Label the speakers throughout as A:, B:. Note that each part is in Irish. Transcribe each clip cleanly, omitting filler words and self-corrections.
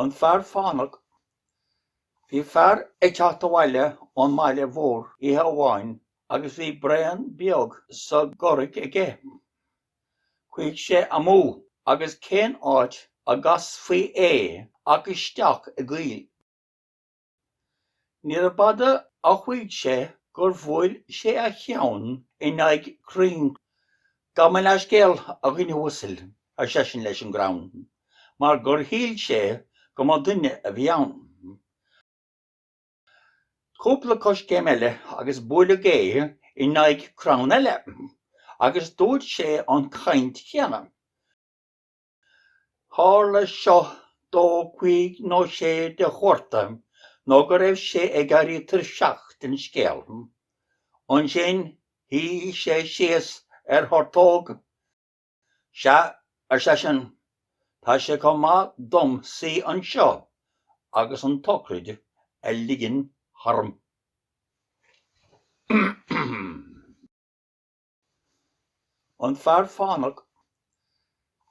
A: An Fear Fánach, bhí fear ag teachta bhaile ón mbaile mhór i Ruadháin agus bhí brean beag sa gcorraigh aige. Chuaigh sé amú agus cén áit a gcas faoi ach isteach a gcaoil. Níor bada a chuaigh sé gur bhfuil sé a cheann in aghaidh Grinn go mbeidh leiscéal a dhuine uasail a seisean leis an gcrann, mar gur thíl sé go mba duine a bhí ann. Cúpla cos céim eile agus bualadh é in aghaidh crann eile, agus dúirt sé an caint chéanna. Tharla seo dó chuaigh nó sé de chuirta nó go raibh sé ag gairí tar seach den scéal. An sin hí sé síos thortóg. Se a seisean, tá sé chomh maith dom saoi anseo agus an tocraid a ligean thorm. An Fear Fánach,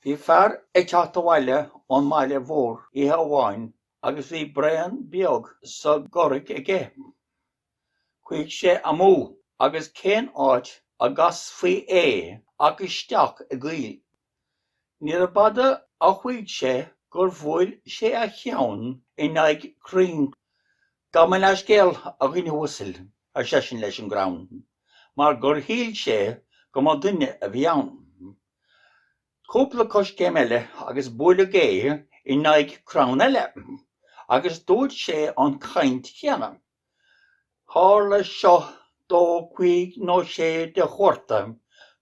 A: bhí fear ag teachta bhaile ón mbaile mhór i Ruadháin agus bhí brean beag sa gcorraigh aige. Chuaigh sé amú agus cén áit a gcas faoi ach isteach a gcaoil. Níor bada a chuaigh sé gur bhfuil sé a cheann in aghaidh Grinn go mbeidh leiscéal a dhuine uasail a seisean leis an gcrann, mar gur thíl sé go mba duine a bhí ann. Cúpla cos céim eile agus bualadh é in aghaidh crann eile, agus dúirt sé an caint chéanna. Tharla seo dó chuaigh nó sé de chuirta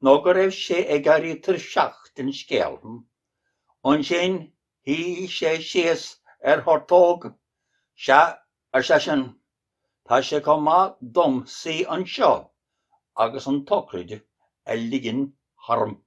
A: nó go raibh sé ag gairí tar seach den scéal. An sin hí sé síos thortóg. Se a seisean, tá sé chomh maith dom saoi anseo agus an tocraid a ligean thorm.